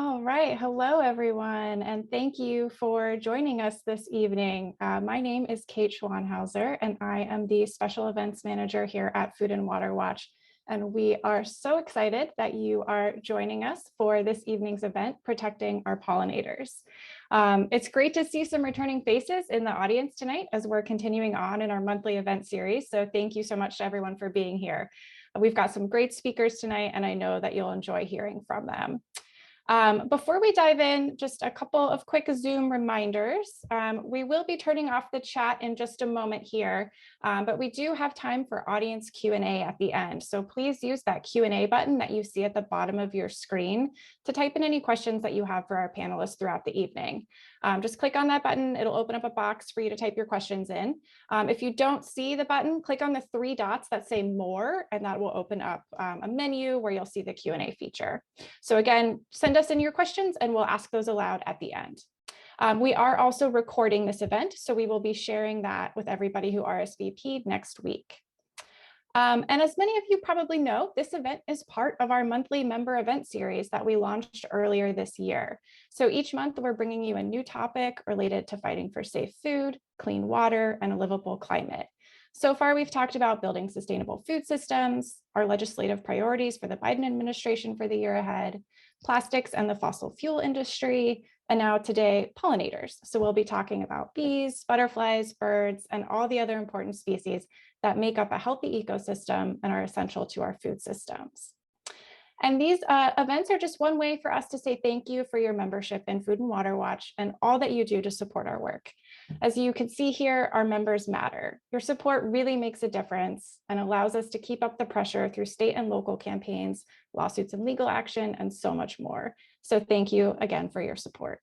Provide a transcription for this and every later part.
All right. Hello, everyone, and thank you for joining us this evening. My name is Kate Schwanhauser, and I am the Special Events Manager here at Food and Water Watch. And we are so excited that you are joining us for this evening's event, Protecting Our Pollinators. It's great to see some returning faces in the audience tonight as we're continuing on in our monthly event series. So thank you so much to everyone for being here. We've got some great speakers tonight, and I know that you'll enjoy hearing from them. Before we dive in, just a couple of quick Zoom reminders. We will be turning off the chat in just a moment here, but we do have time for audience Q&A at the end. So please use that Q&A button that you see at the bottom of your screen to type in any questions that you have for our panelists throughout the evening. Just click on that button. It'll open up a box for you to type your questions in. If you don't see the button, click on the three dots that say more, and that will open up a menu where you'll see the Q&A feature. So again, send us in your questions and we'll ask those aloud at the end. We are also recording this event, so we will be sharing that with everybody who RSVP'd next week. And as many of you probably know, this event is part of our monthly member event series that we launched earlier this year. So each month we're bringing you a new topic related to fighting for safe food, clean water, and a livable climate. So far, we've talked about building sustainable food systems, our legislative priorities for the Biden administration for the year ahead, plastics and the fossil fuel industry, and now today, pollinators. So we'll be talking about bees, butterflies, birds, and all the other important species that make up a healthy ecosystem and are essential to our food systems. And these events are just one way for us to say thank you for your membership in Food and Water Watch and all that you do to support our work. As you can see here, our members matter. Your support really makes a difference and allows us to keep up the pressure through state and local campaigns, lawsuits and legal action, and so much more. So thank you again for your support.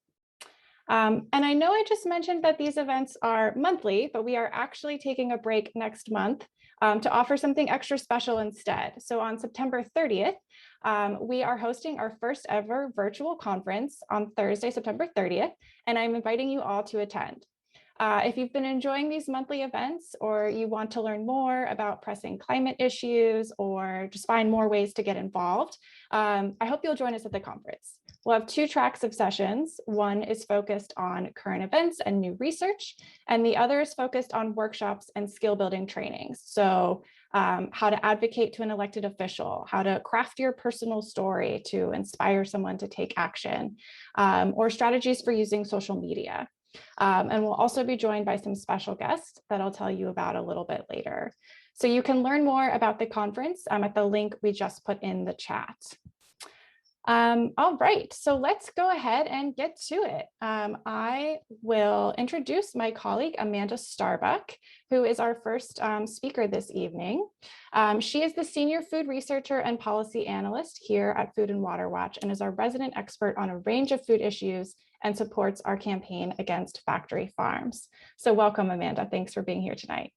And I know I just mentioned that these events are monthly, but we are actually taking a break next month to offer something extra special instead. So on September 30th, we are hosting our first ever virtual conference on Thursday, September 30th, and I'm inviting you all to attend. If you've been enjoying these monthly events or you want to learn more about pressing climate issues or just find more ways to get involved, I hope you'll join us at the conference. We'll have two tracks of sessions. One is focused on current events and new research, and the other is focused on workshops and skill building trainings. So how to advocate to an elected official, how to craft your personal story to inspire someone to take action, or strategies for using social media. And we'll also be joined by some special guests that I'll tell you about a little bit later. So you can learn more about the conference at the link we just put in the chat. All right, so let's go ahead and get to it. I will introduce my colleague, Amanda Starbuck, who is our first speaker this evening. She is the Senior Food Researcher and Policy Analyst here at Food and Water Watch and is our resident expert on a range of food issues and supports our campaign against factory farms. So welcome, Amanda. Thanks for being here tonight.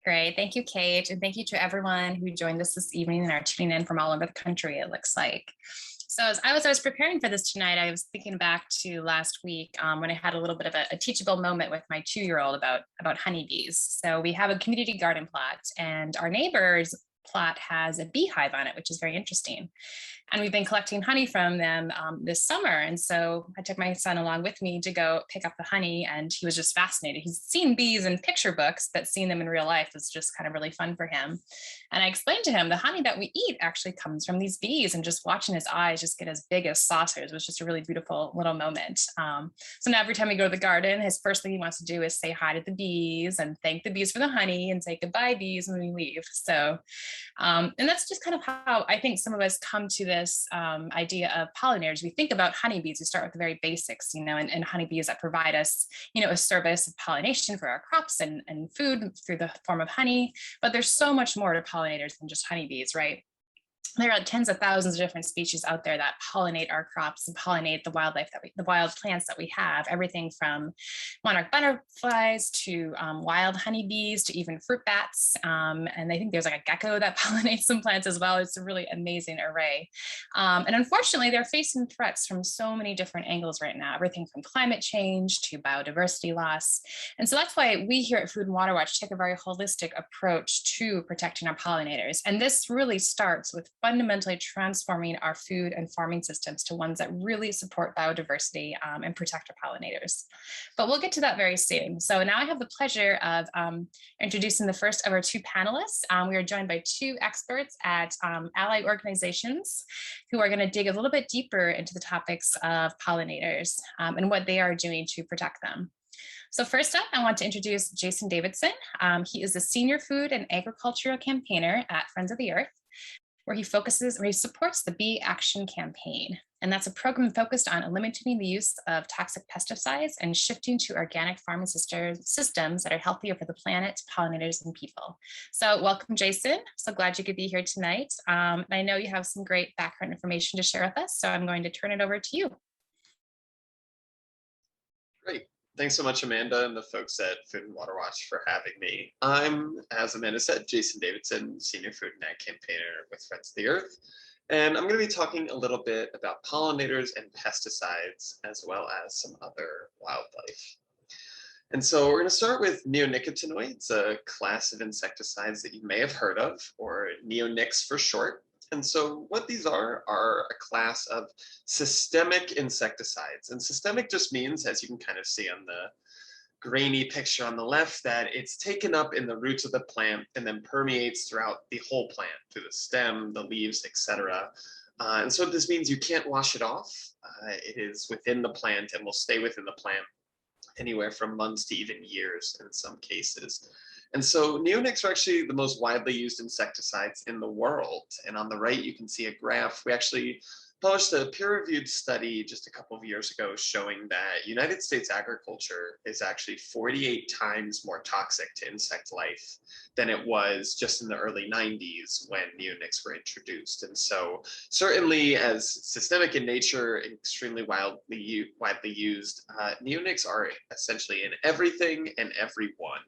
Great. Thank you, Kate. And thank you to everyone who joined us this evening and are tuning in from all over the country, it looks like. So as I was preparing for this tonight, I was thinking back to last week when I had a little bit of a teachable moment with my 2-year-old about honeybees. So we have a community garden plot, and our neighbor's plot has a beehive on it, which is very interesting. And we've been collecting honey from them this summer. And so I took my son along with me to go pick up the honey, and he was just fascinated. He's seen bees in picture books, but seeing them in real life was just kind of really fun for him. And I explained to him the honey that we eat actually comes from these bees, and just watching his eyes just get as big as saucers was just a really beautiful little moment. So now every time we go to the garden, his first thing he wants to do is say hi to the bees and thank the bees for the honey and say goodbye bees when we leave. So, and that's just kind of how I think some of us come to this idea of pollinators. We think about honeybees, we start with the very basics, and honeybees that provide us, a service of pollination for our crops and food through the form of honey. But there's so much more to pollinators than just honeybees, right? There are tens of thousands of different species out there that pollinate our crops and pollinate the wildlife the wild plants that we have, everything from monarch butterflies to wild honeybees to even fruit bats. And I think there's like a gecko that pollinates some plants as well. It's a really amazing array. And unfortunately, they're facing threats from so many different angles right now, everything from climate change to biodiversity loss. And so that's why we here at Food and Water Watch take a very holistic approach to protecting our pollinators. And this really starts with with fundamentally transforming our food and farming systems to ones that really support biodiversity and protect our pollinators. But we'll get to that very soon. So now I have the pleasure of introducing the first of our two panelists. We are joined by two experts at allied organizations who are going to dig a little bit deeper into the topics of pollinators and what they are doing to protect them. So first up, I want to introduce Jason Davidson. He is a senior food and agricultural campaigner at Friends of the Earth, where he supports the Bee Action Campaign. And that's a program focused on eliminating the use of toxic pesticides and shifting to organic farming systems that are healthier for the planet, pollinators, and people. So welcome, Jason. So glad you could be here tonight. I know you have some great background information to share with us, so I'm going to turn it over to you. Great. Thanks so much, Amanda, and the folks at Food and Water Watch for having me. I'm, as Amanda said, Jason Davidson, Senior Food and Ag Campaigner with Friends of the Earth. And I'm going to be talking a little bit about pollinators and pesticides, as well as some other wildlife. And so we're going to start with neonicotinoids, a class of insecticides that you may have heard of, or neonics for short. And so what these are a class of systemic insecticides. And systemic just means, as you can kind of see on the grainy picture on the left, that it's taken up in the roots of the plant and then permeates throughout the whole plant, through the stem, the leaves, etc. And so this means you can't wash it off. It is within the plant and will stay within the plant anywhere from months to even years in some cases. And so neonics are actually the most widely used insecticides in the world. And on the right, you can see a graph. We actually published a peer-reviewed study just a couple of years ago showing that United States agriculture is actually 48 times more toxic to insect life than it was just in the early 90s when neonics were introduced. And so certainly as systemic in nature, extremely widely used, neonics are essentially in everything and everyone.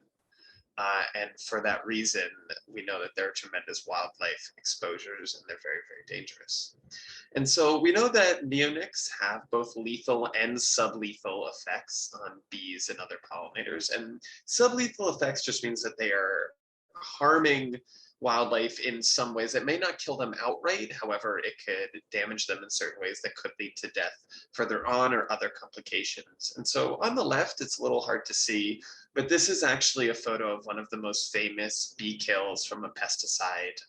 And for that reason, we know that there are tremendous wildlife exposures and they're very, very dangerous. And so we know that neonics have both lethal and sublethal effects on bees and other pollinators. And sublethal effects just means that they are harming wildlife in some ways that may not kill them outright. However, it could damage them in certain ways that could lead to death further on or other complications. And so on the left, it's a little hard to see, but this is actually a photo of one of the most famous bee kills from a pesticide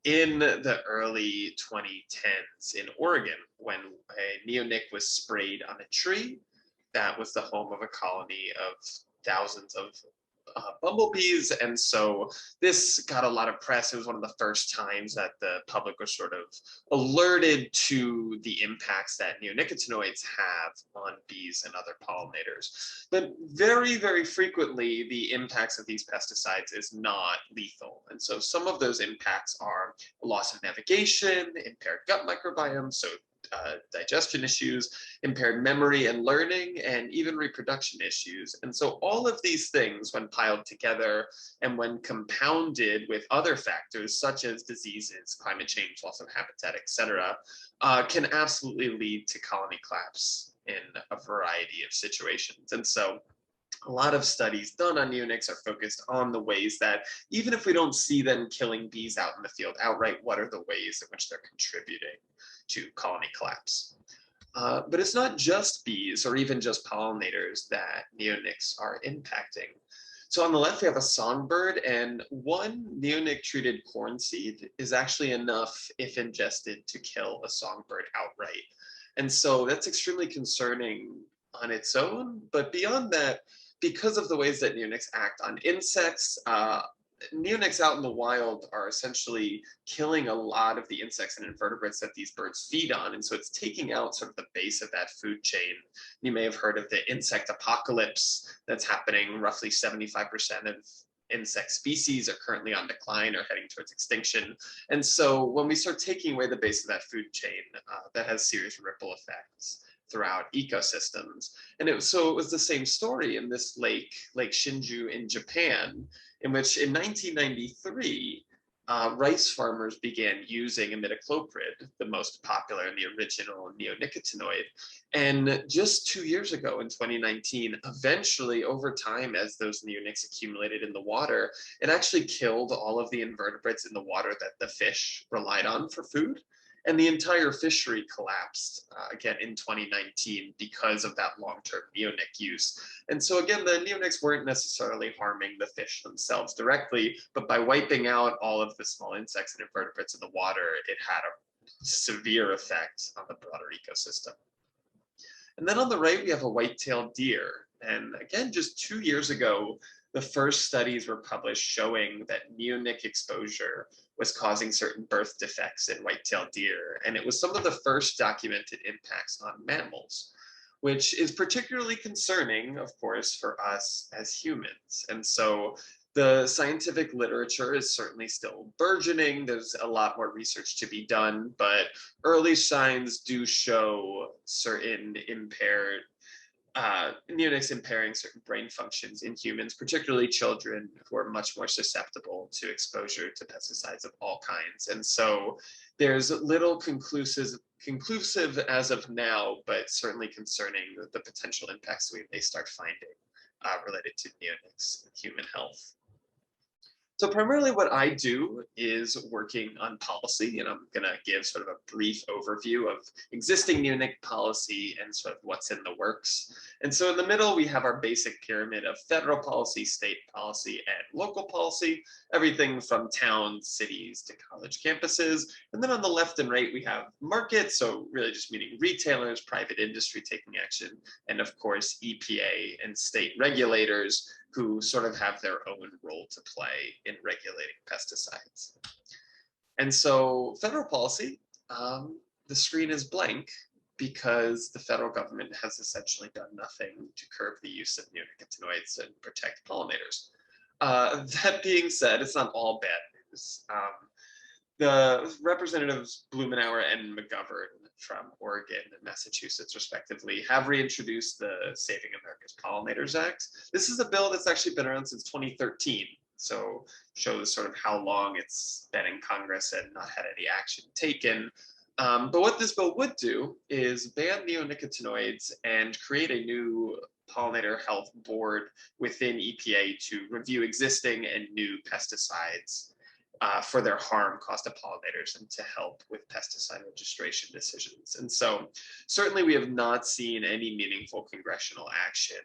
in the early 2010s in Oregon, when a neonic was sprayed on a tree that was the home of a colony of thousands of bumblebees. And so this got a lot of press. It was one of the first times that the public was sort of alerted to the impacts that neonicotinoids have on bees and other pollinators. But very, very frequently, the impacts of these pesticides is not lethal. And so some of those impacts are loss of navigation, impaired gut microbiome, so digestion issues, impaired memory and learning, and even reproduction issues. And so all of these things, when piled together and when compounded with other factors such as diseases, climate change, loss of habitat, etc., can absolutely lead to colony collapse in a variety of situations. And so a lot of studies done on neonics are focused on the ways that, even if we don't see them killing bees out in the field outright, what are the ways in which they're contributing to colony collapse? But it's not just bees or even just pollinators that neonics are impacting. So on the left, we have a songbird, and one neonic-treated corn seed is actually enough, if ingested, to kill a songbird outright. And so that's extremely concerning on its own. But beyond that, because of the ways that neonics act on insects, neonics out in the wild are essentially killing a lot of the insects and invertebrates that these birds feed on. And so it's taking out sort of the base of that food chain. You may have heard of the insect apocalypse that's happening. Roughly 75% of insect species are currently on decline or heading towards extinction. And so when we start taking away the base of that food chain, that has serious ripple effects throughout ecosystems. And it was the same story in this Lake Shinju in Japan, in which in 1993, rice farmers began using imidacloprid, the most popular and the original neonicotinoid. And just 2 years ago in 2019, eventually over time, as those neonics accumulated in the water, it actually killed all of the invertebrates in the water that the fish relied on for food. And the entire fishery collapsed again in 2019 because of that long-term neonic use. And so again, the neonics weren't necessarily harming the fish themselves directly, but by wiping out all of the small insects and invertebrates in the water, it had a severe effect on the broader ecosystem. And then on the right, we have a white-tailed deer. And again, just 2 years ago, the first studies were published showing that neonic exposure was causing certain birth defects in white-tailed deer. And it was some of the first documented impacts on mammals, which is particularly concerning, of course, for us as humans. And so the scientific literature is certainly still burgeoning. There's a lot more research to be done, but early signs do show certain impaired neonics impairing certain brain functions in humans, particularly children who are much more susceptible to exposure to pesticides of all kinds. And so there's little conclusive as of now, but certainly concerning the potential impacts we may start finding related to neonics and human health. So primarily what I do is working on policy, and I'm going to give sort of a brief overview of existing neonic policy and sort of what's in the works. And so in the middle, we have our basic pyramid of federal policy, state policy, and local policy, everything from towns, cities, to college campuses. And then on the left and right, we have markets, so really just meaning retailers, private industry taking action, and of course, EPA and state regulators, who sort of have their own role to play in regulating pesticides. And so federal policy, the screen is blank because the federal government has essentially done nothing to curb the use of neonicotinoids and protect pollinators. That being said, it's not all bad news. The representatives Blumenauer and McGovern from Oregon and Massachusetts, respectively, have reintroduced the Saving America's Pollinators Act. This is a bill that's actually been around since 2013, so shows sort of how long it's been in Congress and not had any action taken. But what this bill would do is ban neonicotinoids and create a new pollinator health board within EPA to review existing and new pesticides for their harm caused to pollinators and to help with pesticide registration decisions. And so certainly we have not seen any meaningful congressional action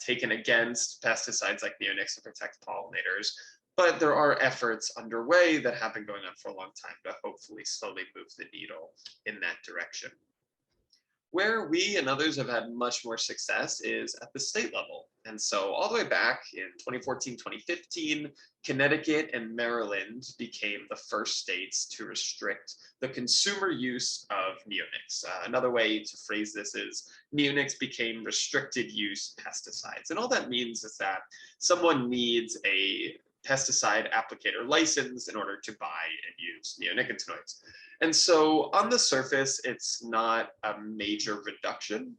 taken against pesticides like neonics to protect pollinators, but there are efforts underway that have been going on for a long time to hopefully slowly move the needle in that direction. Where we and others have had much more success is at the state level. And so all the way back in 2014, 2015, Connecticut and Maryland became the first states to restrict the consumer use of neonics. Another way to phrase this is neonics became restricted use pesticides. And all that means is that someone needs a pesticide applicator license in order to buy and use neonicotinoids. And so on the surface, it's not a major reduction.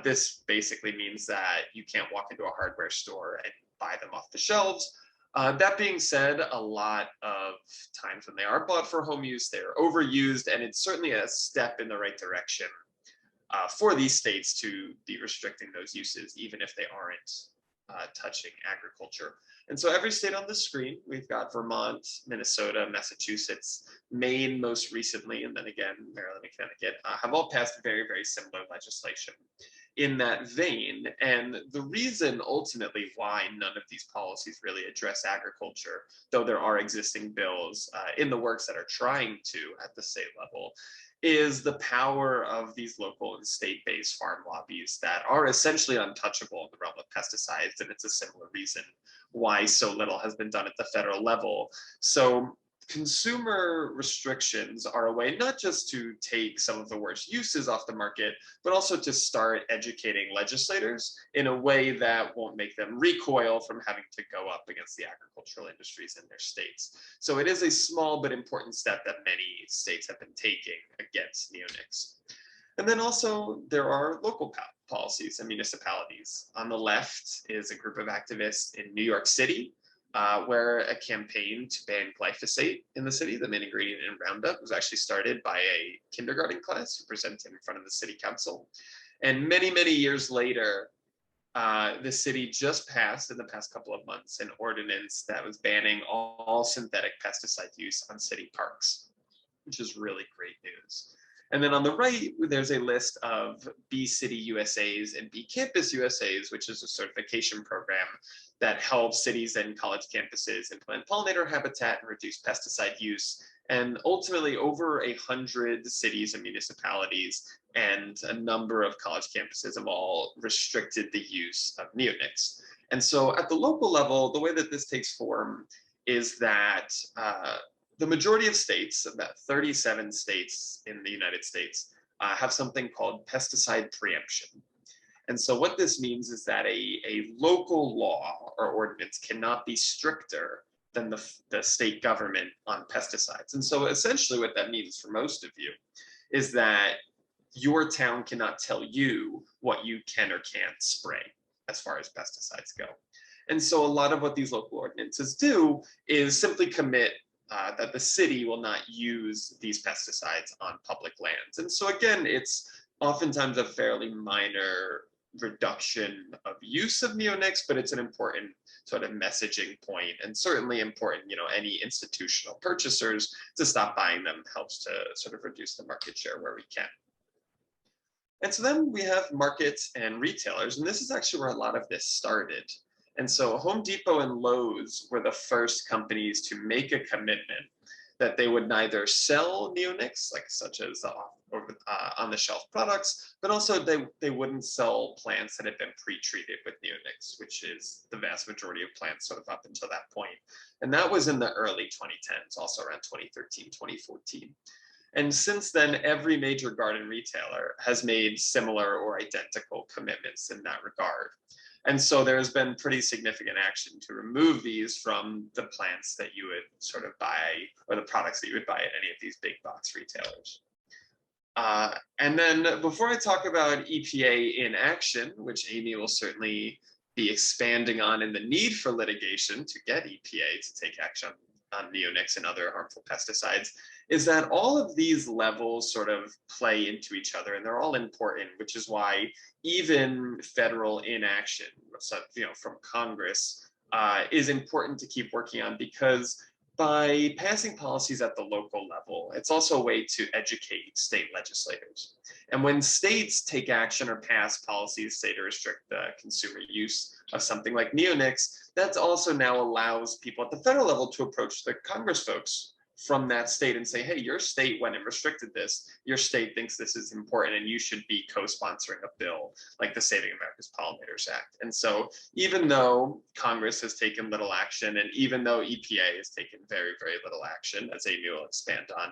This basically means that you can't walk into a hardware store and buy them off the shelves. That being said, a lot of times when they are bought for home use, they're overused, and it's certainly a step in the right direction for these states to be restricting those uses, even if they aren't touching agriculture. And so every state on the screen, we've got Vermont, Minnesota, Massachusetts, Maine most recently, and then again, Maryland and Connecticut, have all passed very, very similar legislation in that vein. And the reason ultimately why none of these policies really address agriculture, though there are existing bills in the works that are trying to at the state level, is the power of these local and state-based farm lobbies that are essentially untouchable in the realm of pesticides. And it's a similar reason why so little has been done at the federal level. So consumer restrictions are a way not just to take some of the worst uses off the market, but also to start educating legislators in a way that won't make them recoil from having to go up against the agricultural industries in their states. So it is a small but important step that many states have been taking against neonics. And then also there are local policies and municipalities. On the left is a group of activists in New York City where a campaign to ban glyphosate in the city, the main ingredient in Roundup, was actually started by a kindergarten class who presented in front of the city council. And many, many years later, the city just passed in the past couple of months an ordinance that was banning all synthetic pesticide use on city parks, which is really great news. And then on the right, there's a list of Bee City USAs and Bee Campus USAs, which is a certification program that helps cities and college campuses implement pollinator habitat and reduce pesticide use. And ultimately, over 100 cities and municipalities and a number of college campuses have all restricted the use of neonics. And so at the local level, the way that this takes form is that the majority of states, about 37 states in the United States, have something called pesticide preemption. And so what this means is that a local law or ordinance cannot be stricter than the state government on pesticides. And so essentially what that means for most of you is that your town cannot tell you what you can or can't spray as far as pesticides go. And so a lot of what these local ordinances do is simply commit that the city will not use these pesticides on public lands. And so again, it's oftentimes a fairly minor reduction of use of neonics, but it's an important sort of messaging point, and certainly important, any institutional purchasers to stop buying them helps to sort of reduce the market share where we can. And so then we have markets and retailers, and this is actually where a lot of this started. And so Home Depot and Lowe's were the first companies to make a commitment that they would neither sell neonics, such as on-the-shelf products, but also they wouldn't sell plants that had been pre-treated with neonics, which is the vast majority of plants sort of up until that point. And that was in the early 2010s, also around 2013, 2014. And since then, every major garden retailer has made similar or identical commitments in that regard. And so there's been pretty significant action to remove these from the plants that you would sort of buy, or the products that you would buy at any of these big box retailers. And then before I talk about EPA in action, which Amy will certainly be expanding on, in the need for litigation to get EPA to take action on neonics and other harmful pesticides, is that all of these levels sort of play into each other, and they're all important, which is why even federal inaction, from Congress, is important to keep working on, because by passing policies at the local level, it's also a way to educate state legislators. And when states take action or pass policies, say, to restrict the consumer use of something like neonics, that also now allows people at the federal level to approach the Congress folks from that state and say, hey, your state went and restricted this. Your state thinks this is important, and you should be co-sponsoring a bill like the Saving America's Pollinators Act. And so even though Congress has taken little action, and even though EPA has taken very, very little action, as Amy will expand on,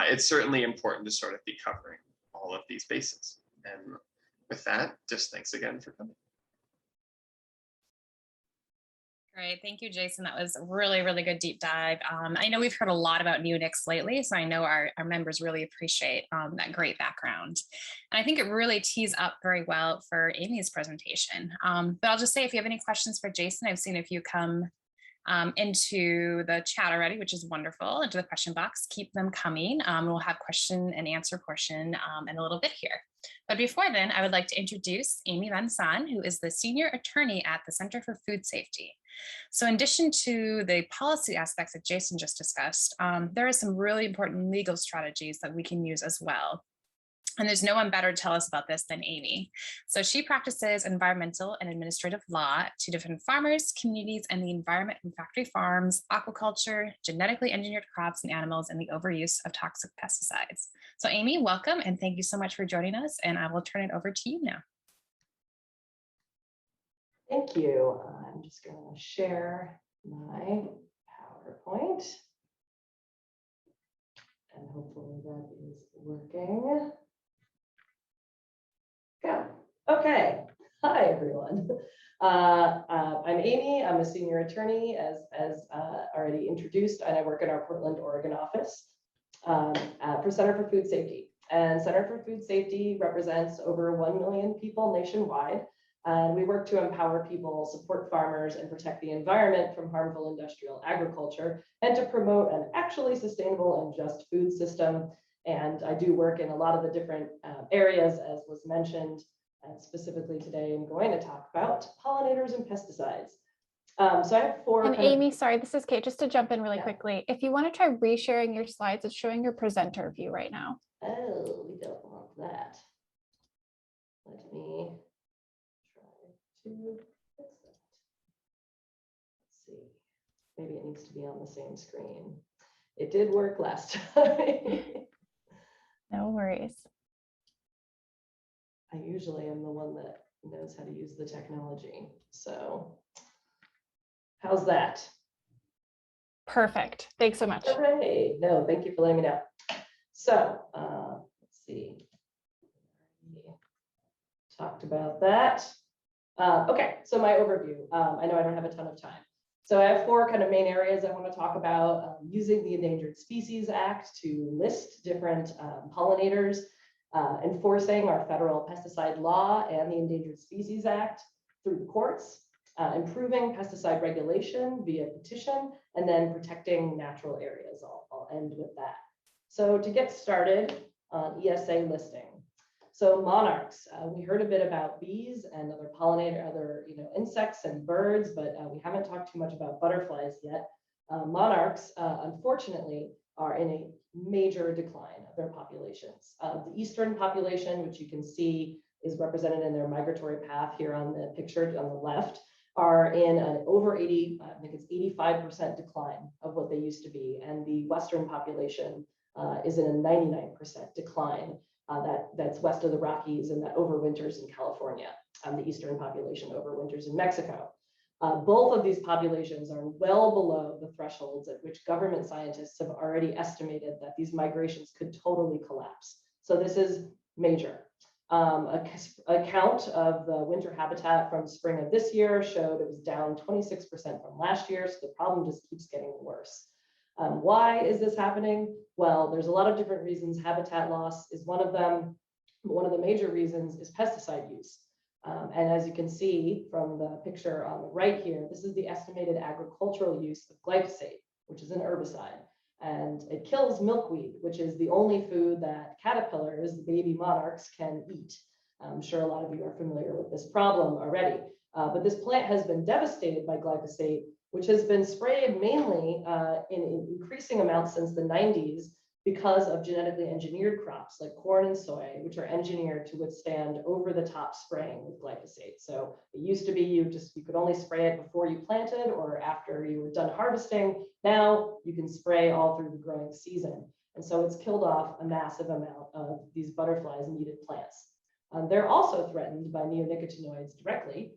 it's certainly important to sort of be covering all of these bases. And with that, just thanks again for coming. Great. Thank you, Jason. That was a really, really good deep dive. I know we've heard a lot about neonics lately, so I know our members really appreciate that great background. And I think it really tees up very well for Amy's presentation. But I'll just say, if you have any questions for Jason, I've seen a few come into the chat already, which is wonderful, into the question box. Keep them coming. We'll have question and answer portion in a little bit here. But before then, I would like to introduce Amy Van Saun, who is the Senior Attorney at the Center for Food Safety. So in addition to the policy aspects that Jason just discussed, there are some really important legal strategies that we can use as well. And there's no one better to tell us about this than Amy. So she practices environmental and administrative law to defend farmers, communities, and the environment from factory farms, aquaculture, genetically engineered crops and animals, and the overuse of toxic pesticides. So Amy, welcome, and thank you so much for joining us. And I will turn it over to you now. Thank you. I'm just going to share my PowerPoint. And hopefully that is working. Yeah. Okay. Hi, everyone. I'm Amy. I'm a senior attorney, as already introduced, and I work in our Portland, Oregon office for Center for Food Safety. And Center for Food Safety represents over 1 million people nationwide. And we work to empower people, support farmers, and protect the environment from harmful industrial agriculture, and to promote an actually sustainable and just food system. And I do work in a lot of the different areas, as was mentioned, and specifically today I'm going to talk about pollinators and pesticides. So I have four. And Amy, sorry, this is Kate, just to jump in really Yeah. quickly. If you want to try resharing your slides, it's showing your presenter view right now. Oh, we don't want that. Let me try to fix that. Let's see. Maybe it needs to be on the same screen. It did work last time. No worries. I usually am the one that knows how to use the technology. So how's that? Perfect. Thanks so much. Hooray. No, thank you for letting me know. So let's see. We talked about that. Okay, so my overview. I know I don't have a ton of time. So I have four kind of main areas I want to talk about, using the Endangered Species Act to list different pollinators, enforcing our federal pesticide law and the Endangered Species Act through the courts, improving pesticide regulation via petition, and then protecting natural areas. I'll end with that. So to get started on ESA listing. So monarchs, we heard a bit about bees and other other insects and birds, but we haven't talked too much about butterflies yet. Monarchs, unfortunately, are in a major decline of their populations. The eastern population, which you can see is represented in their migratory path here on the picture on the left, are in an over 80, I think it's 85% decline of what they used to be. And the western population is in a 99% decline. That's west of the Rockies, and that overwinters in California. The eastern population overwinters in Mexico. Both of these populations are well below the thresholds at which government scientists have already estimated that these migrations could totally collapse. So this is major. A count of the winter habitat from spring of this year showed it was down 26% from last year, so the problem just keeps getting worse. Why is this happening? Well, there's a lot of different reasons. Habitat loss is one of them. One of the major reasons is pesticide use. And as you can see from the picture on the right here, this is the estimated agricultural use of glyphosate, which is an herbicide. And it kills milkweed, which is the only food that caterpillars, the baby monarchs, can eat. I'm sure a lot of you are familiar with this problem already. But this plant has been devastated by glyphosate, which has been sprayed mainly in increasing amounts since the 90s because of genetically engineered crops like corn and soy, which are engineered to withstand over-the-top spraying with glyphosate. So it used to be you could only spray it before you planted or after you were done harvesting. Now you can spray all through the growing season. And so it's killed off a massive amount of these butterflies needed plants. They're also threatened by neonicotinoids directly,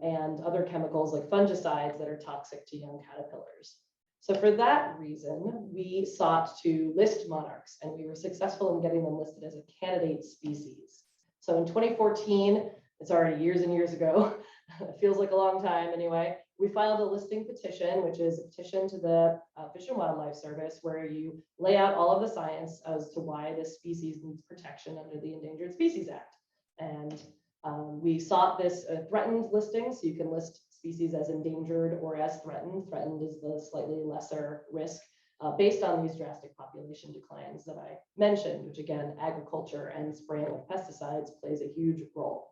and other chemicals like fungicides that are toxic to young caterpillars. So for that reason, we sought to list monarchs, and we were successful in getting them listed as a candidate species. So in 2014, it's already years and years ago, it feels like a long time anyway, we filed a listing petition, which is a petition to the Fish and Wildlife Service, where you lay out all of the science as to why this species needs protection under the Endangered Species Act. And we sought this threatened listing, so you can list species as endangered or as threatened. Threatened is the slightly lesser risk based on these drastic population declines that I mentioned, which again, agriculture and spraying with pesticides plays a huge role.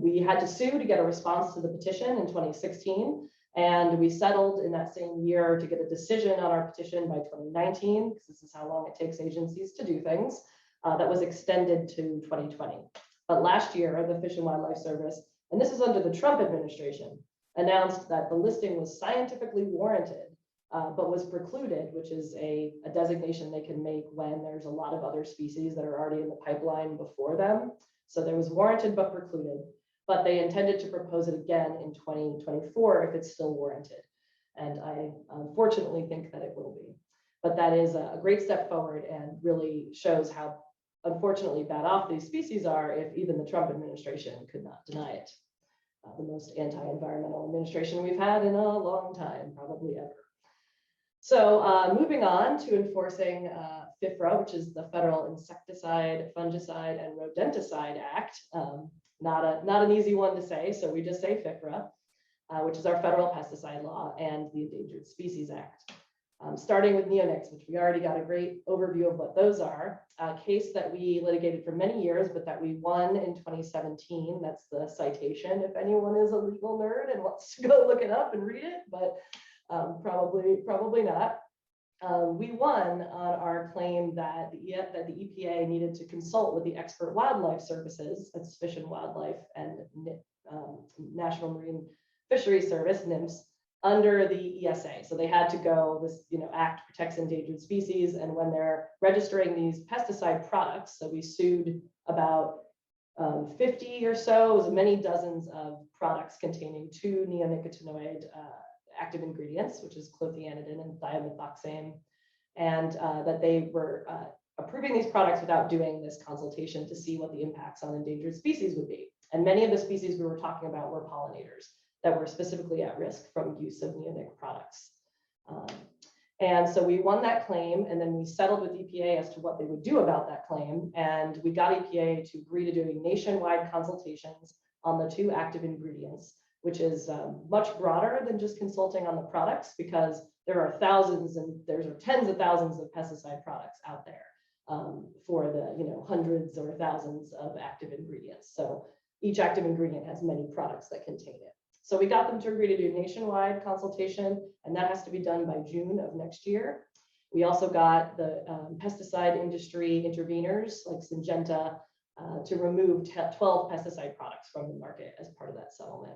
We had to sue to get a response to the petition in 2016, and we settled in that same year to get a decision on our petition by 2019, because this is how long it takes agencies to do things. That was extended to 2020. But last year, the Fish and Wildlife Service, and this is under the Trump administration, announced that the listing was scientifically warranted, but was precluded, which is a designation they can make when there's a lot of other species that are already in the pipeline before them. So there was warranted but precluded, but they intended to propose it again in 2024 if it's still warranted. And I unfortunately think that it will be. But that is a great step forward and really shows how unfortunately bad off these species are if even the Trump administration could not deny it. The most anti-environmental administration we've had in a long time, probably ever. So moving on to enforcing FIFRA, which is the Federal Insecticide, Fungicide, and Rodenticide Act. Not an easy one to say, so we just say FIFRA, which is our federal pesticide law, and the Endangered Species Act. Starting with Neonics, which we already got a great overview of what those are, a case that we litigated for many years, but that we won in 2017. That's the citation, if anyone is a legal nerd and wants to go look it up and read it, but probably not. We won on our claim that the EPA needed to consult with the expert wildlife services, that's Fish and Wildlife and National Marine Fisheries Service, NIMS, under the ESA. So they had to go, this act protects endangered species, and when they're registering these pesticide products, so we sued about 50 or so, as many dozens of products containing 2 neonicotinoid active ingredients, which is clothianidin and thiamethoxam, and that they were approving these products without doing this consultation to see what the impacts on endangered species would be. And many of the species we were talking about were pollinators that were specifically at risk from use of neonic products. And so we won that claim, and then we settled with EPA as to what they would do about that claim. And we got EPA to agree to doing nationwide consultations on the 2 active ingredients, which is much broader than just consulting on the products, because there are thousands and there's tens of thousands of pesticide products out there for the hundreds or thousands of active ingredients. So each active ingredient has many products that contain it. So we got them to agree to do nationwide consultation, and that has to be done by June of next year. We also got the pesticide industry interveners like Syngenta to remove 12 pesticide products from the market as part of that settlement.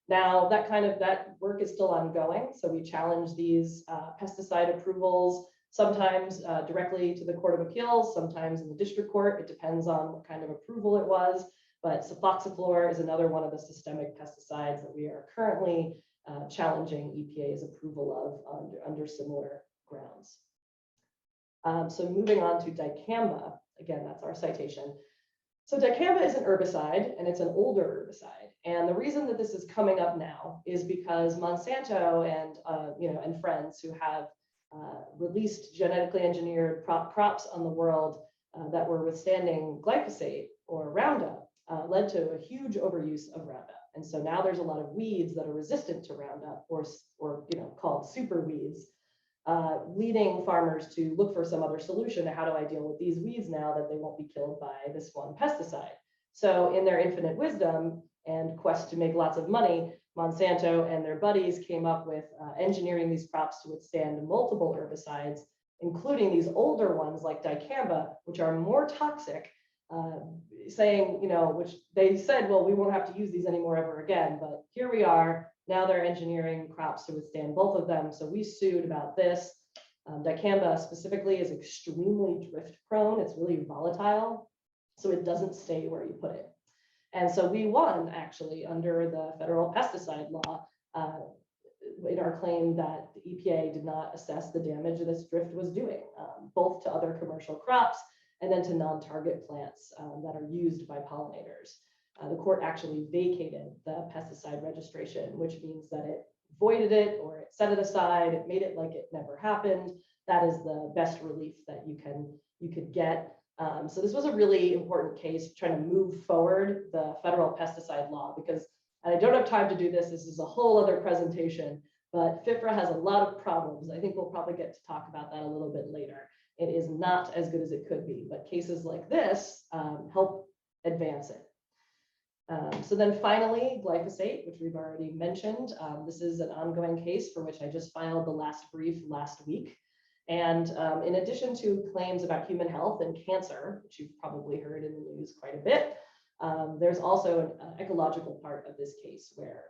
Now that work is still ongoing. So we challenge these pesticide approvals, sometimes directly to the Court of Appeals, sometimes in the district court. It depends on what kind of approval it was. But cefoxiflor is another one of the systemic pesticides that we are currently challenging EPA's approval of under similar grounds. So moving on to dicamba, again, that's our citation. So dicamba is an herbicide, and it's an older herbicide. And the reason that this is coming up now is because Monsanto and friends who have released genetically engineered crops on the world that were withstanding glyphosate or Roundup led to a huge overuse of Roundup. And so now there's a lot of weeds that are resistant to Roundup, or called super weeds, leading farmers to look for some other solution to how do I deal with these weeds now that they won't be killed by this one pesticide. So in their infinite wisdom and quest to make lots of money, Monsanto and their buddies came up with engineering these crops to withstand multiple herbicides, including these older ones like dicamba, which are more toxic, saying, which they said, well, we won't have to use these anymore ever again. But here we are. Now they're engineering crops to withstand both of them. So we sued about this. Dicamba specifically is extremely drift prone. It's really volatile, so it doesn't stay where you put it. And so we won actually under the federal pesticide law in our claim that the EPA did not assess the damage this drift was doing, both to other commercial crops and then to non-target plants that are used by pollinators. The court actually vacated the pesticide registration, which means that it voided it or it set it aside. It made it like it never happened. That is the best relief that you could get. So this was a really important case trying to move forward the federal pesticide law, because, and I don't have time to do this, this is a whole other presentation, but FIFRA has a lot of problems. I think we'll probably get to talk about that a little bit later. It is not as good as it could be, but cases like this help advance it. So then finally, glyphosate, which we've already mentioned. This is an ongoing case for which I just filed the last brief last week. And in addition to claims about human health and cancer, which you've probably heard in the news quite a bit, there's also an ecological part of this case where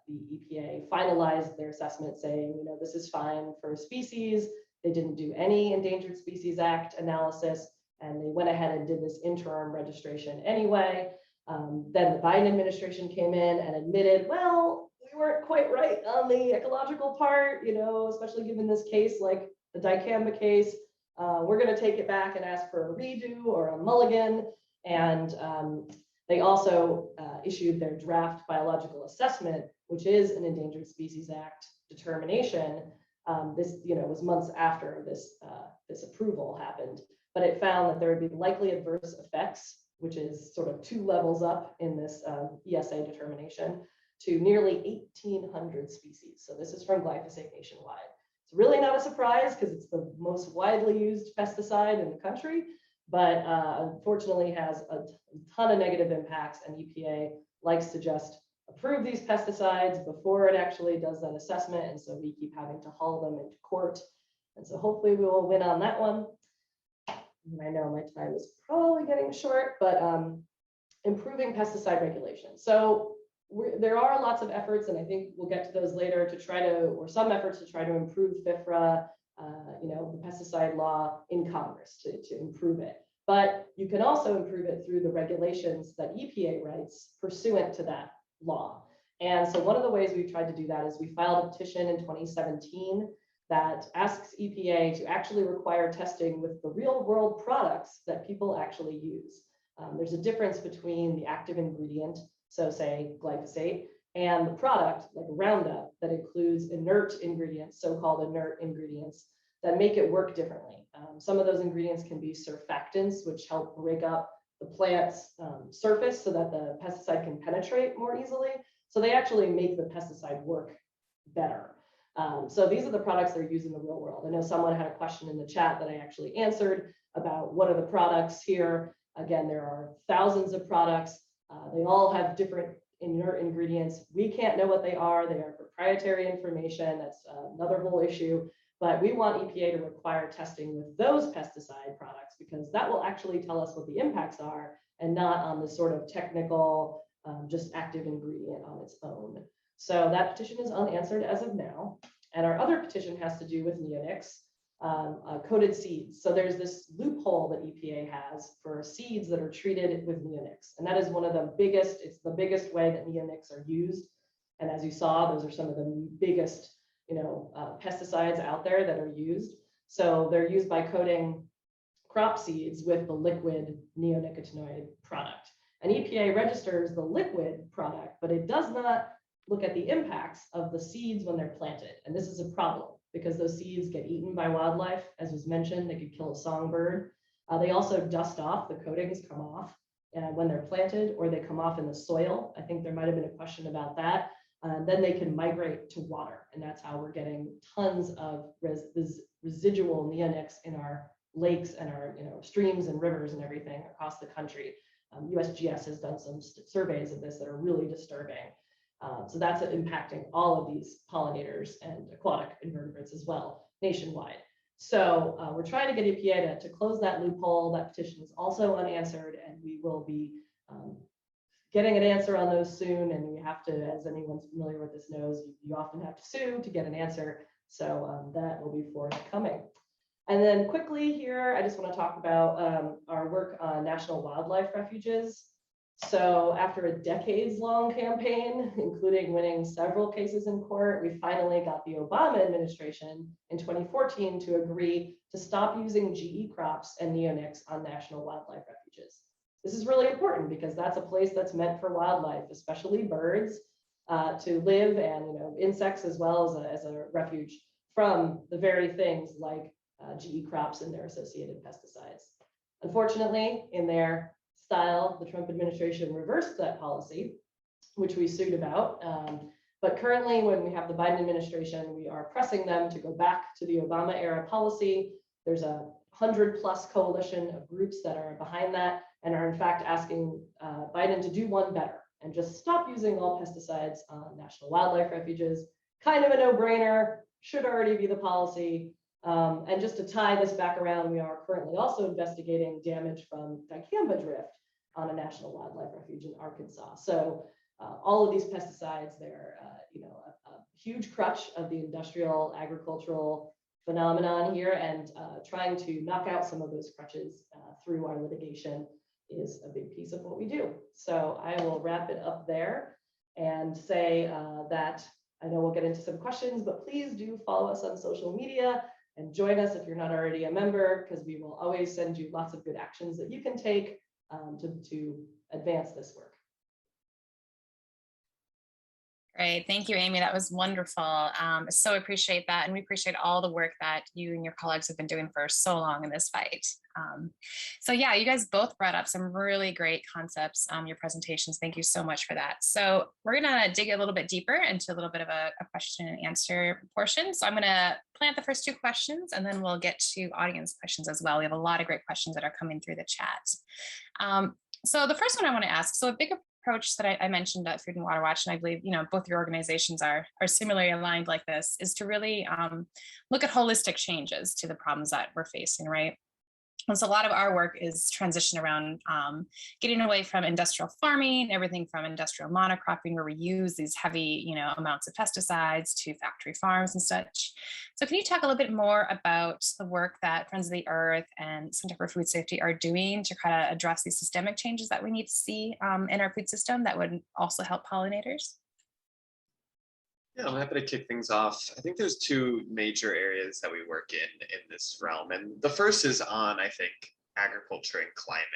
the EPA finalized their assessment saying, this is fine for species. They didn't do any Endangered Species Act analysis, and they went ahead and did this interim registration anyway. Then the Biden administration came in and admitted, well, we weren't quite right on the ecological part, especially given this case, like the dicamba case. We're going to take it back and ask for a redo or a mulligan. And they also issued their draft biological assessment, which is an Endangered Species Act determination. This, was months after this this approval happened, but it found that there would be likely adverse effects, which is sort of 2 levels up in this ESA determination, to nearly 1,800 species. So this is from glyphosate nationwide. It's really not a surprise because it's the most widely used pesticide in the country, but unfortunately has a ton of negative impacts, and EPA likes to just approve these pesticides before it actually does that assessment. And so we keep having to haul them into court. And so hopefully we will win on that one. And I know my time is probably getting short, but improving pesticide regulation. So there are lots of efforts, and I think we'll get to those later, to try to, or some efforts to try to improve FIFRA, the pesticide law in Congress to improve it. But you can also improve it through the regulations that EPA writes pursuant to that law. And so one of the ways we've tried to do that is we filed a petition in 2017 that asks EPA to actually require testing with the real world products that people actually use. There's a difference between the active ingredient, so say glyphosate, and the product like Roundup that includes inert ingredients, so-called inert ingredients, that make it work differently. Some of those ingredients can be surfactants, which help break up the plant's surface so that the pesticide can penetrate more easily. So they actually make the pesticide work better. So these are the products that are used in the real world. I know someone had a question in the chat that I actually answered about what are the products here. Again, there are thousands of products. They all have different inert ingredients. We can't know what they are. They are proprietary information. That's another whole issue. But we want EPA to require testing with those pesticide products because that will actually tell us what the impacts are and not on the sort of technical, just active ingredient on its own. So that petition is unanswered as of now. And our other petition has to do with Neonics, coated seeds. So there's this loophole that EPA has for seeds that are treated with Neonics. And that is one of the biggest, it's the biggest way that Neonics are used. And as you saw, those are some of the biggest pesticides out there that are used. So they're used by coating crop seeds with the liquid neonicotinoid product. And EPA registers the liquid product, but it does not look at the impacts of the seeds when they're planted. And this is a problem because those seeds get eaten by wildlife. As was mentioned, they could kill a songbird. They also dust off, the coatings come off when they're planted, or they come off in the soil. I think there might have been a question about that. Then they can migrate to water. And that's how we're getting tons of residual neonics in our lakes and our streams and rivers and everything across the country. USGS has done some surveys of this that are really disturbing. So that's impacting all of these pollinators and aquatic invertebrates as well, nationwide. So we're trying to get EPA to close that loophole. That petition is also unanswered, and we will be getting an answer on those soon. And we have to, as anyone familiar with this knows, you often have to sue to get an answer. So that will be forthcoming. And then quickly here, I just want to talk about our work on national wildlife refuges. So after a decades-long campaign, including winning several cases in court, we finally got the Obama administration in 2014 to agree to stop using GE crops and neonics on national wildlife refuges. This is really important because that's a place that's meant for wildlife, especially birds, to live, and insects as well as a refuge from the very things like GE crops and their associated pesticides. Unfortunately, in their style, the Trump administration reversed that policy, which we sued about. But currently, when we have the Biden administration, we are pressing them to go back to the Obama era policy. There's a 100+ coalition of groups that are behind that and are in fact asking Biden to do one better and just stop using all pesticides on national wildlife refuges. Kind of a no-brainer, should already be the policy. And just to tie this back around, we are currently also investigating damage from dicamba drift on a national wildlife refuge in Arkansas. So all of these pesticides, they're a huge crutch of the industrial agricultural phenomenon here, and trying to knock out some of those crutches through our litigation is a big piece of what we do. So I will wrap it up there and say that I know we'll get into some questions, but please do follow us on social media and join us if you're not already a member, because we will always send you lots of good actions that you can take to advance this work. Great. Thank you, Amy. That was wonderful. So appreciate that. And we appreciate all the work that you and your colleagues have been doing for so long in this fight. So yeah, you guys both brought up some really great concepts, your presentations. Thank you so much for that. So we're going to dig a little bit deeper into a little bit of a question and answer portion. So I'm going to plant the first two questions, and then we'll get to audience questions as well. We have a lot of great questions that are coming through the chat. So the first one I want to ask, so a big approach that I mentioned at Food and Water Watch, and I believe both your organizations are similarly aligned like this, is to really look at holistic changes to the problems that we're facing, right? And so a lot of our work is transition around getting away from industrial farming, everything from industrial monocropping, where we use these heavy, amounts of pesticides, to factory farms and such. So can you talk a little bit more about the work that Friends of the Earth and Center for Food Safety are doing to kind of address these systemic changes that we need to see in our food system that would also help pollinators? Yeah, I'm happy to kick things off. I think there's two major areas that we work in this realm. And the first is on, I think, agriculture and climate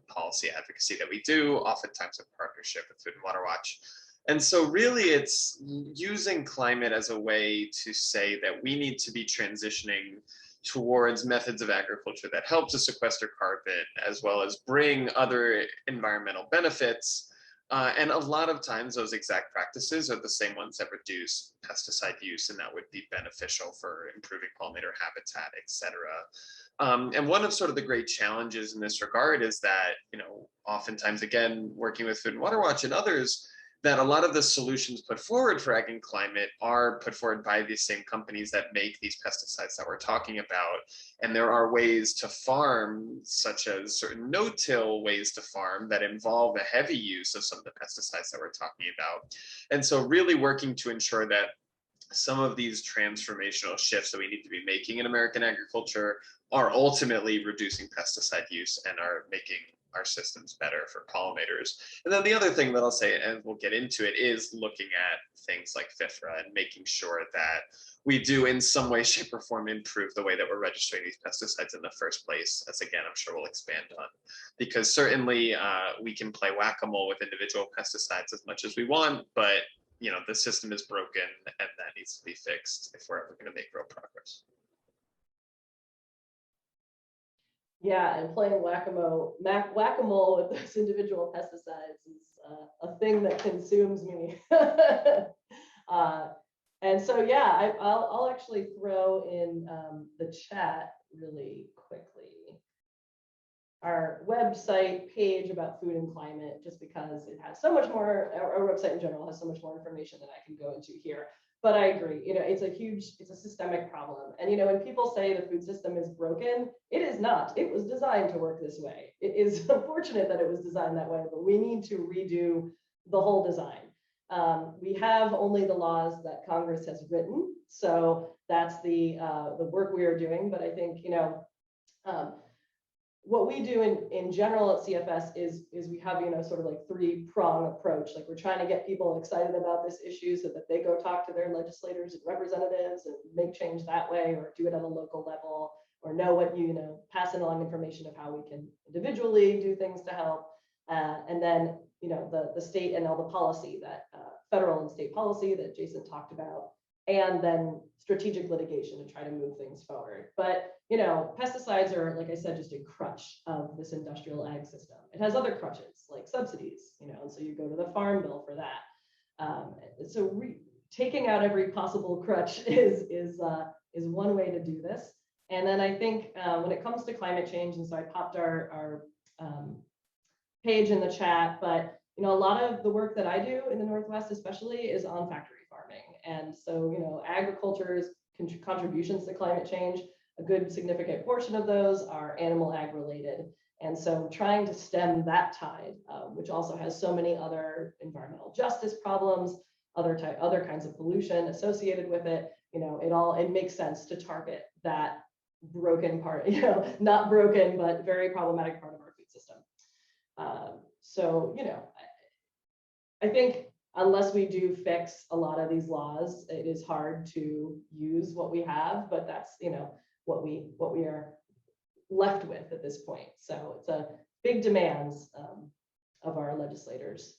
policy advocacy that we do, oftentimes in partnership with Food and Water Watch. And so really it's using climate as a way to say that we need to be transitioning towards methods of agriculture that help to sequester carbon, as well as bring other environmental benefits. And a lot of times those exact practices are the same ones that reduce pesticide use, and that would be beneficial for improving pollinator habitat, et cetera. And one of sort of the great challenges in this regard is that, oftentimes, again, working with Food and Water Watch and others, that a lot of the solutions put forward for ag and climate are put forward by these same companies that make these pesticides that we're talking about. And there are ways to farm, such as certain no-till ways to farm, that involve a heavy use of some of the pesticides that we're talking about. And so really working to ensure that some of these transformational shifts that we need to be making in American agriculture are ultimately reducing pesticide use and are making our systems better for pollinators. And then the other thing that I'll say, and we'll get into it, is looking at things like FIFRA and making sure that we do in some way, shape, or form improve the way that we're registering these pesticides in the first place, as again, I'm sure we'll expand on. Because certainly we can play whack-a-mole with individual pesticides as much as we want, but the system is broken and that needs to be fixed if we're ever going to make real progress. Yeah, and playing whack-a-mole with those individual pesticides is a thing that consumes me. And so, yeah, I'll actually throw in the chat really quickly our website page about food and climate, just because it has so much more. Our website in general has so much more information than I can go into here. But I agree, it's a systemic problem. And, when people say the food system is broken, it is not. It was designed to work this way. It is unfortunate that it was designed that way, but we need to redo the whole design. We have only the laws that Congress has written. So that's the work we are doing. But I think, what we do in general at CFS is we have, sort of like three-prong approach. Like, we're trying to get people excited about this issue so that they go talk to their legislators and representatives and make change that way, or do it at a local level, or know what passing along information of how we can individually do things to help. And then, the state and all the policy that federal and state policy that Jason talked about, and then strategic litigation to try to move things forward. But, pesticides are, like I said, just a crutch of this industrial ag system. It has other crutches like subsidies, and so you go to the Farm Bill for that. So taking out every possible crutch is one way to do this. And then I think when it comes to climate change, and so I popped our page in the chat, but a lot of the work that I do in the Northwest especially is on factory farming. And so, agriculture's contributions to climate change, a good significant portion of those are animal ag related. And so trying to stem that tide, which also has so many other environmental justice problems, other kinds of pollution associated with it, it makes sense to target that broken part, not broken, but very problematic part of our food system. So, I think unless we do fix a lot of these laws, it is hard to use what we have, but that's, what we are left with at this point. So it's a big demands of our legislators.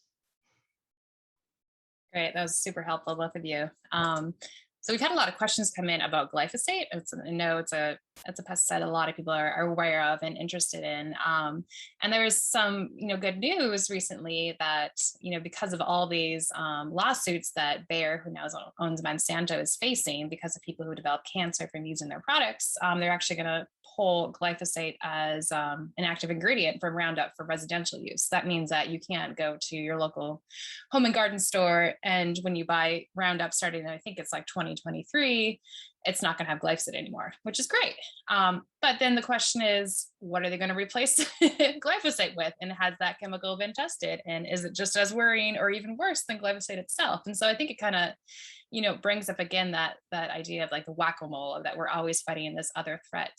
Great, that was super helpful, both of you. So we've had a lot of questions come in about glyphosate. I know it's a pesticide a lot of people are aware of and interested in. And there was some, good news recently that, because of all these lawsuits that Bayer, who now owns Monsanto, is facing because of people who develop cancer from using their products, they're actually going to pull glyphosate as an active ingredient from Roundup for residential use. That means that you can't go to your local home and garden store, and when you buy Roundup starting, I think it's like 2023, it's not going to have glyphosate anymore, which is great. But then the question is, what are they going to replace glyphosate with? And has that chemical been tested? And is it just as worrying or even worse than glyphosate itself? And so I think it kind of, brings up again that idea of like the whack-a-mole, that we're always fighting this other threat.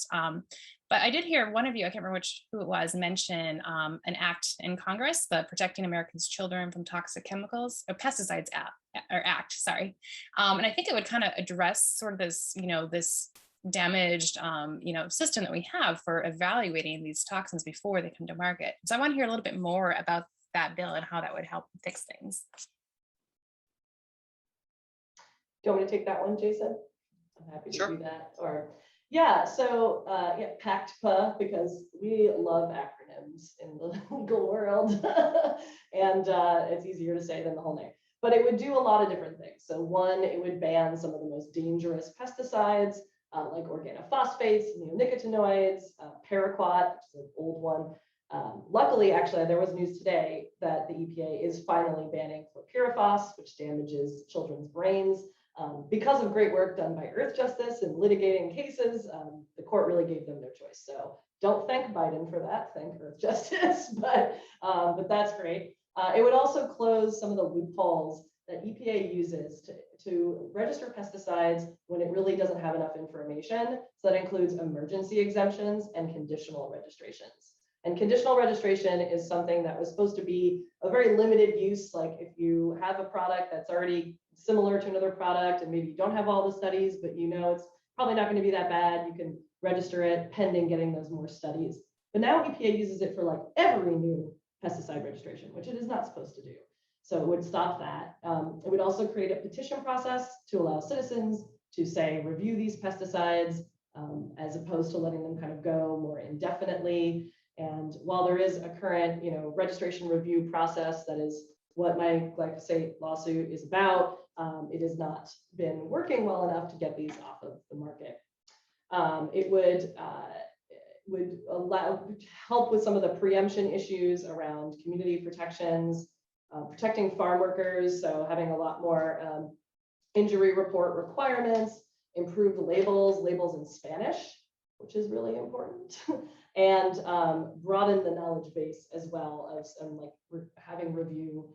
But I did hear one of you, I can't remember who it was, mention an act in Congress, the Protecting Americans' Children from Toxic Chemicals, or Pesticides Act, sorry. And I think it would kind of address sort of this, this damaged, system that we have for evaluating these toxins before they come to market. So I want to hear a little bit more about that bill and how that would help fix things. Do you want me to take that one, Jason? I'm happy to Sure. do that. Or yeah, so PACTPA, because we love acronyms in the legal world, and it's easier to say than the whole name. But it would do a lot of different things. So one, it would ban some of the most dangerous pesticides, like organophosphates, neonicotinoids, paraquat, which is an old one. Luckily, actually, there was news today that the EPA is finally banning chlorpyrifos, which damages children's brains. Because of great work done by Earth Justice in litigating cases, the court really gave them no choice. So don't thank Biden for that, thank Earth Justice, but that's great. It would also close some of the loopholes that EPA uses to register pesticides when it really doesn't have enough information. So that includes emergency exemptions and conditional registrations. And conditional registration is something that was supposed to be a very limited use, like if you have a product that's already similar to another product and maybe you don't have all the studies, but it's probably not going to be that bad, you can register it pending getting those more studies. But now EPA uses it for like every new pesticide registration, which it is not supposed to do. So it would stop that. It would also create a petition process to allow citizens to say, review these pesticides, as opposed to letting them kind of go more indefinitely. And while there is a current, registration review process, that is what my glyphosate lawsuit is about, it has not been working well enough to get these off of the market. It would help with some of the preemption issues around community protections, protecting farm workers, so having a lot more injury report requirements, improved labels in Spanish, which is really important, and broaden the knowledge base as well as having review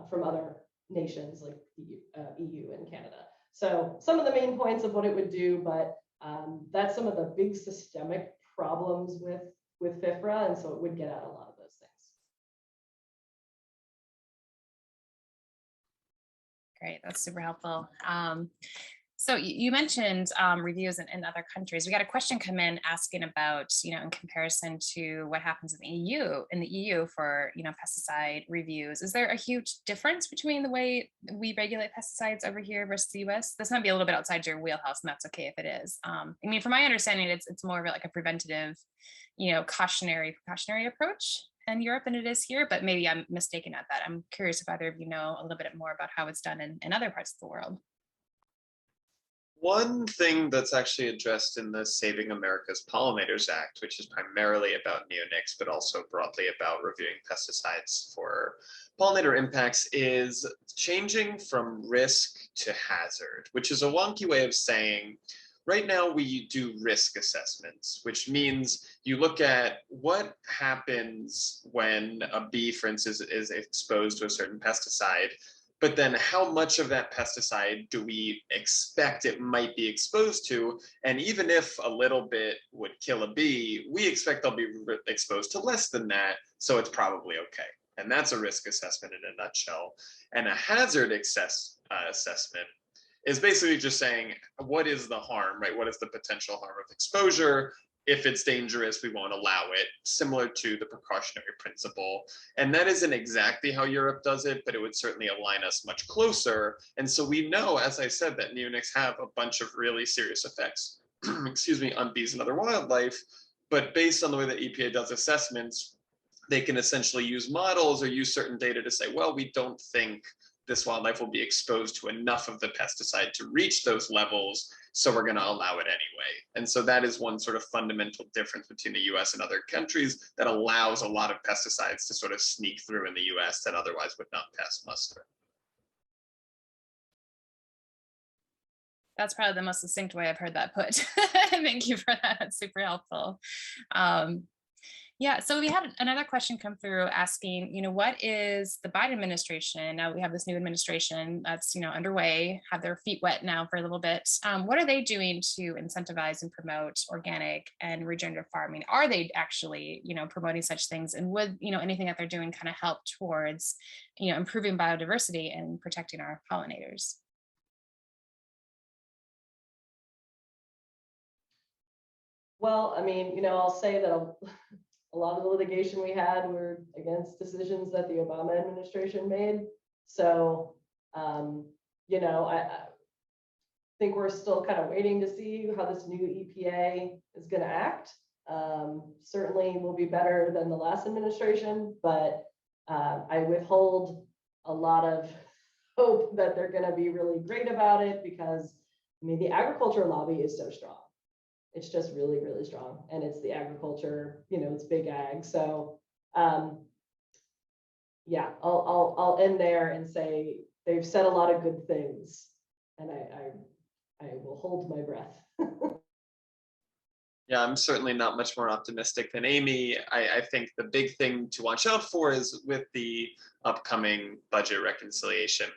from other nations like the EU and Canada. So some of the main points of what it would do, but that's some of the big systemic problems with FIFRA, and so it would get at a lot of those things. Great, that's super helpful. So you mentioned reviews in other countries. We got a question come in asking about, in comparison to what happens in the EU for, pesticide reviews. Is there a huge difference between the way we regulate pesticides over here versus the US? This might be a little bit outside your wheelhouse, and that's okay if it is. From my understanding, it's more of like a preventative, precautionary approach in Europe than it is here, but maybe I'm mistaken at that. I'm curious if either of you know a little bit more about how it's done in other parts of the world. One thing that's actually addressed in the Saving America's Pollinators Act, which is primarily about neonics, but also broadly about reviewing pesticides for pollinator impacts, is changing from risk to hazard, which is a wonky way of saying, right now we do risk assessments, which means you look at what happens when a bee, for instance, is exposed to a certain pesticide, but then how much of that pesticide do we expect it might be exposed to? And even if a little bit would kill a bee, we expect they'll be exposed to less than that, so it's probably okay. And that's a risk assessment in a nutshell. And a hazard assessment is basically just saying, what is the harm, right? What is the potential harm of exposure? if it's dangerous, we won't allow it, similar to the precautionary principle. And that isn't exactly how Europe does it, but it would certainly align us much closer. And so we know, as I said, that neonics have a bunch of really serious effects, excuse me, on bees and other wildlife. But based on the way that EPA does assessments, they can essentially use models or use certain data to say, well, we don't think this wildlife will be exposed to enough of the pesticide to reach those levels, so we're going to allow it anyway. And so that is one sort of fundamental difference between the US and other countries that allows a lot of pesticides to sort of sneak through in the US that otherwise would not pass muster. That's probably the most succinct way I've heard that put. Thank you for that. That's super helpful. Yeah, so we had another question come through asking, what is the Biden administration? Now we have this new administration that's, underway, have their feet wet now for a little bit. What are they doing to incentivize and promote organic and regenerative farming? Are they actually, promoting such things? And would, anything that they're doing kind of help towards, improving biodiversity and protecting our pollinators? Well, I mean, I'll say that a lot of the litigation we had were against decisions that the Obama administration made. So, I think we're still kind of waiting to see how this new EPA is going to act. Certainly will be better than the last administration, but I withhold a lot of hope that they're going to be really great about it because, I mean, the agriculture lobby is so strong. It's just really, really strong. And it's the agriculture, it's big ag. So yeah, I'll end there and say they've said a lot of good things. And I will hold my breath. Yeah, I'm certainly not much more optimistic than Amy. I think the big thing to watch out for is with the upcoming budget reconciliation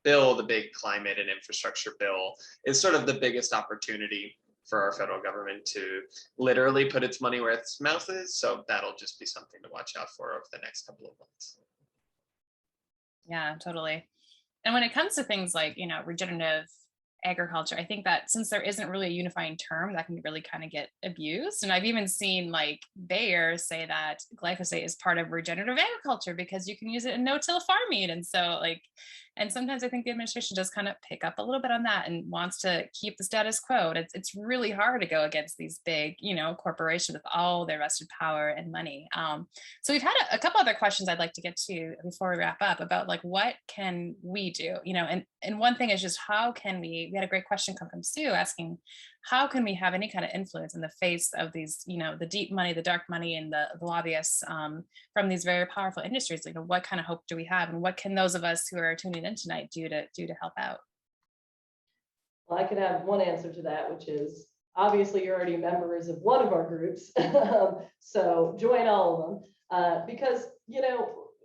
bill, the big climate and infrastructure bill is sort of the biggest opportunity for our federal government to literally put its money where its mouth is. So that'll just be something to watch out for over the next couple of months. Yeah, totally. And when it comes to things like, regenerative agriculture, I think that since there isn't really a unifying term, that can really kind of get abused. And I've even seen like Bayer say that glyphosate is part of regenerative agriculture because you can use it in no-till farming. And so and sometimes I think the administration does kind of pick up a little bit on that and wants to keep the status quo. It's really hard to go against these big, corporations with all their vested power and money. So we've had a couple other questions I'd like to get to before we wrap up about like, what can we do? And one thing is just how can we had a great question come from Sue asking, how can we have any kind of influence in the face of these, the deep money, the dark money, and the lobbyists from these very powerful industries? What kind of hope do we have, and what can those of us who are tuning in tonight do to help out? Well, I could have one answer to that, which is obviously you're already members of one of our groups, so join all of them because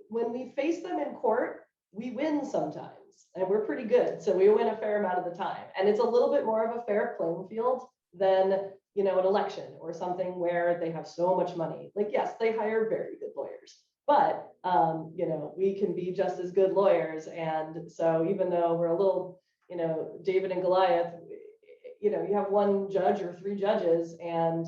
when we face them in court, we win sometimes. And we're pretty good. So we win a fair amount of the time. And it's a little bit more of a fair playing field than, an election or something where they have so much money. Like, yes, they hire very good lawyers, but, we can be just as good lawyers. And so even though we're a little, David and Goliath, you have one judge or three judges and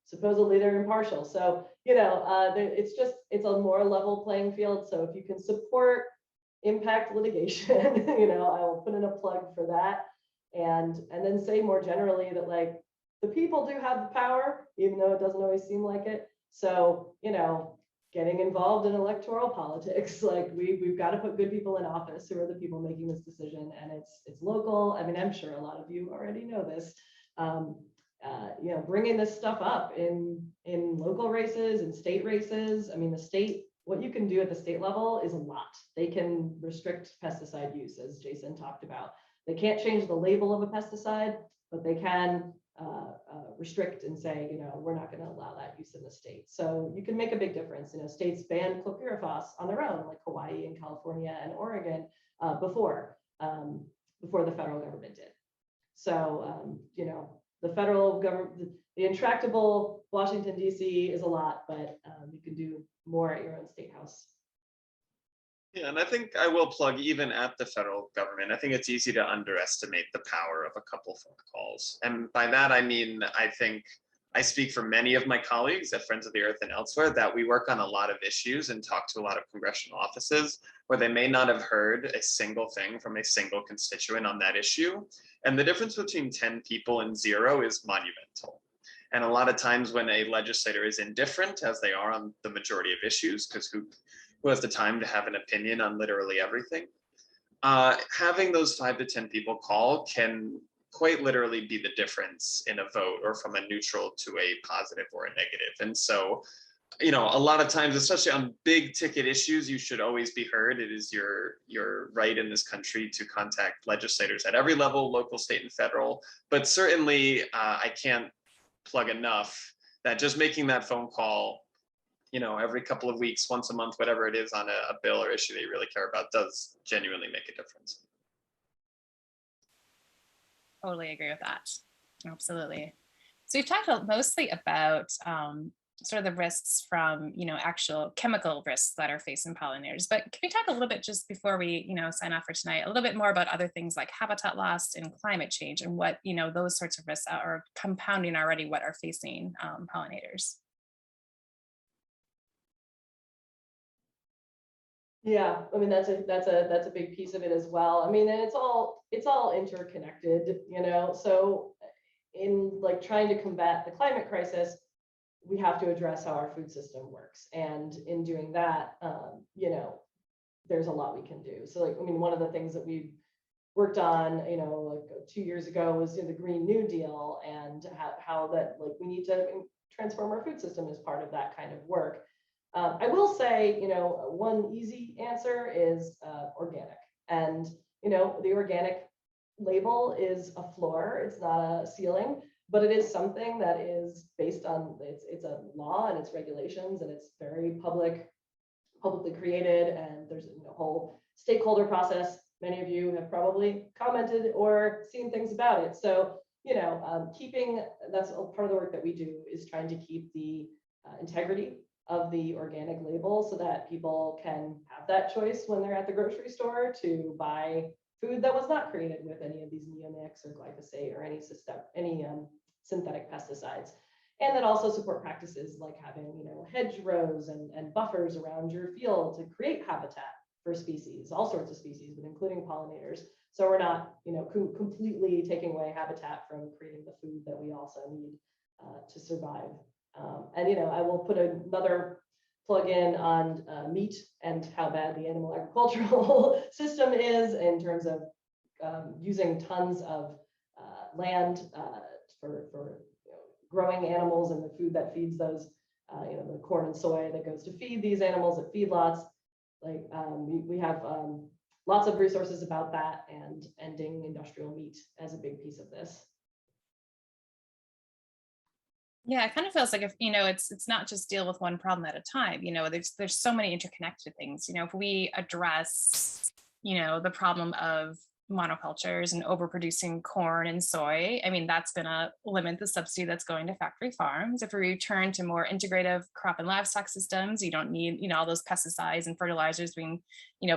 supposedly they're impartial. So, it's a more level playing field. So if you can support impact litigation, I'll put in a plug for that, and then say more generally that like the people do have the power, even though it doesn't always seem like it. So getting involved in electoral politics, like we've got to put good people in office who are the people making this decision, and it's local. I mean, I'm sure a lot of you already know this. Bringing this stuff up in local races and state races. I mean, what you can do at the state level is a lot. They can restrict pesticide use, as Jason talked about. They can't change the label of a pesticide, but they can restrict and say, we're not going to allow that use in the state. So you can make a big difference. States banned chlorpyrifos on their own, like Hawaii and California and Oregon, before the federal government did. So, the federal government, the intractable Washington, D.C. is a lot, but you can do more at your own state house. Yeah, and I think I will plug even at the federal government, I think it's easy to underestimate the power of a couple phone calls. And by that, I mean, I think I speak for many of my colleagues at Friends of the Earth and elsewhere that we work on a lot of issues and talk to a lot of congressional offices where they may not have heard a single thing from a single constituent on that issue. And the difference between 10 people and 0 is monumental. And a lot of times when a legislator is indifferent, as they are on the majority of issues, because who has the time to have an opinion on literally everything? Having those 5 to 10 people call can quite literally be the difference in a vote, or from a neutral to a positive or a negative. And so, a lot of times, especially on big ticket issues, you should always be heard. It is your right in this country to contact legislators at every level, local, state, and federal. But certainly, I can't plug enough that just making that phone call, every couple of weeks, once a month, whatever it is, on a bill or issue that you really care about does genuinely make a difference. Totally agree with that. Absolutely. So we've talked mostly about sort of the risks from, actual chemical risks that are facing pollinators. But can we talk a little bit, just before we, sign off for tonight, a little bit more about other things like habitat loss and climate change, and what, those sorts of risks are compounding already what are facing pollinators? Yeah, I mean, that's a big piece of it as well. I mean, and it's all interconnected, so in like trying to combat the climate crisis, we have to address how our food system works. And in doing that, there's a lot we can do. So like, I mean, one of the things that we worked on, like 2 years ago was the Green New Deal, and how that, like, we need to transform our food system as part of that kind of work. I will say, one easy answer is organic. And, the organic label is a floor, it's not a ceiling, but it is something that is based on, it's a law and it's regulations, and it's very publicly created, and there's a whole stakeholder process. Many of you have probably commented or seen things about it. So, that's part of the work that we do, is trying to keep the integrity of the organic label, so that people can have that choice when they're at the grocery store to buy food that was not created with any of these neonics or glyphosate or any synthetic pesticides. And then also support practices like having, hedgerows and buffers around your field to create habitat for species, all sorts of species, but including pollinators. So we're not, completely taking away habitat from creating the food that we also need to survive. And I will put another plug in on meat and how bad the animal agricultural system is, in terms of using tons of land for growing animals and the food that feeds those, the corn and soy that goes to feed these animals at feedlots. Like we have lots of resources about that, and ending industrial meat as a big piece of this. Yeah, it kind of feels like, if it's not just deal with one problem at a time. There's so many interconnected things. If we address, the problem of monocultures and overproducing corn and soy, I mean, that's going to limit the subsidy that's going to factory farms. If we return to more integrative crop and livestock systems, you don't need, all those pesticides and fertilizers being,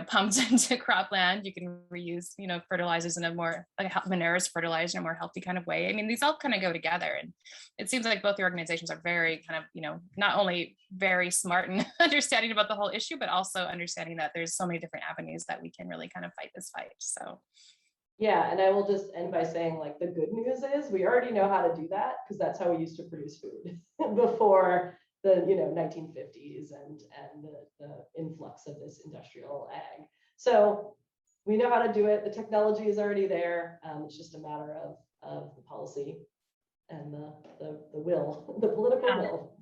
pumped into cropland. You can reuse, fertilizers in a more, like manures, fertilizer in a more healthy kind of way. I mean, these all kind of go together. And it seems like both the organizations are very kind of, not only very smart and understanding about the whole issue, but also understanding that there's so many different avenues that we can really kind of fight this fight. So yeah, and I will just end by saying, like, the good news is we already know how to do that, because that's how we used to produce food before the 1950s and the influx of this industrial ag. So we know how to do it. The technology is already there. It's just a matter of the policy and the will, the political will.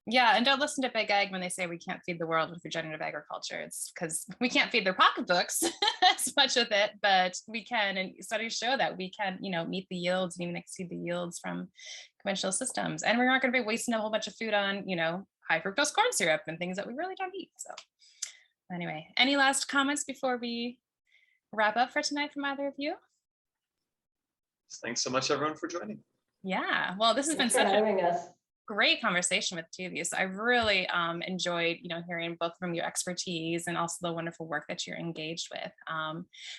Yeah, and don't listen to Big Ag when they say we can't feed the world with regenerative agriculture. It's because we can't feed their pocketbooks as much with it, but we can, and studies show that we can, meet the yields and even exceed the yields from conventional systems. And we're not going to be wasting a whole bunch of food on, high fructose corn syrup and things that we really don't eat. So anyway, any last comments before we wrap up for tonight from either of you? Thanks so much, everyone, for joining. Yeah, well, this has been such a great conversation with two of you. So I really enjoyed, hearing both from your expertise and also the wonderful work that you're engaged with.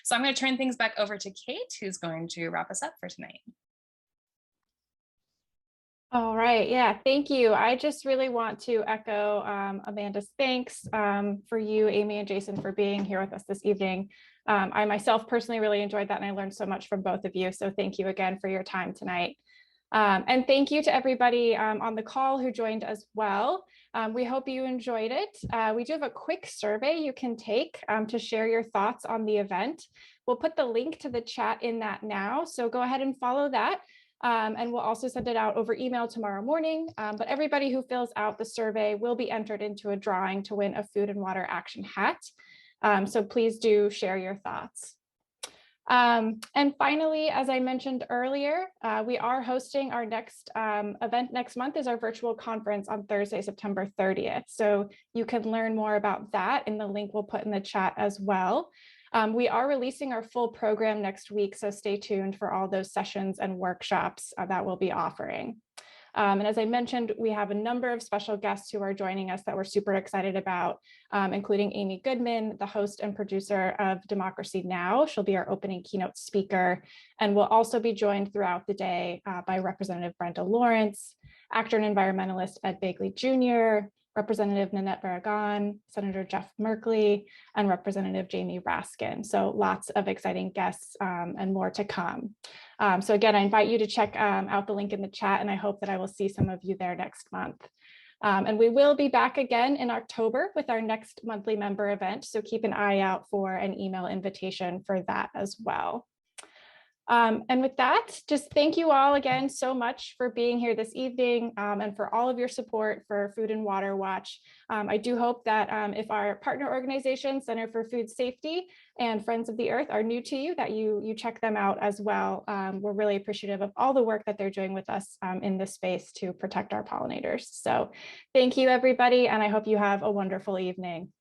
So I'm going to turn things back over to Kate, who's going to wrap us up for tonight. All right. Yeah, thank you. I just really want to echo Amanda's thanks for you, Amy and Jason, for being here with us this evening. I myself personally really enjoyed that, and I learned so much from both of you. So thank you again for your time tonight. And thank you to everybody on the call who joined as well. We hope you enjoyed it. We do have a quick survey you can take to share your thoughts on the event. We'll put the link to the chat in that now, so go ahead and follow that. And we'll also send it out over email tomorrow morning. But everybody who fills out the survey will be entered into a drawing to win a Food and Water Action hat. So please do share your thoughts. And finally, as I mentioned earlier, we are hosting our next event next month is our virtual conference on Thursday, September 30th. So you can learn more about that in the link we'll put in the chat as well. We are releasing our full program next week, so stay tuned for all those sessions and workshops that we'll be offering. And as I mentioned, we have a number of special guests who are joining us that we're super excited about, including Amy Goodman, the host and producer of Democracy Now! She'll be our opening keynote speaker. And we'll also be joined throughout the day by Representative Brenda Lawrence, actor and environmentalist Ed Begley Jr., Representative Nanette Barragan, Senator Jeff Merkley, and Representative Jamie Raskin. So lots of exciting guests and more to come. So again, I invite you to check out the link in the chat, and I hope that I will see some of you there next month. And we will be back again in October with our next monthly member event. So keep an eye out for an email invitation for that as well. And with that, just thank you all again so much for being here this evening and for all of your support for Food and Water Watch. I do hope that if our partner organizations, Center for Food Safety and Friends of the Earth, are new to you, that you check them out as well. We're really appreciative of all the work that they're doing with us in this space to protect our pollinators. So thank you, everybody, and I hope you have a wonderful evening.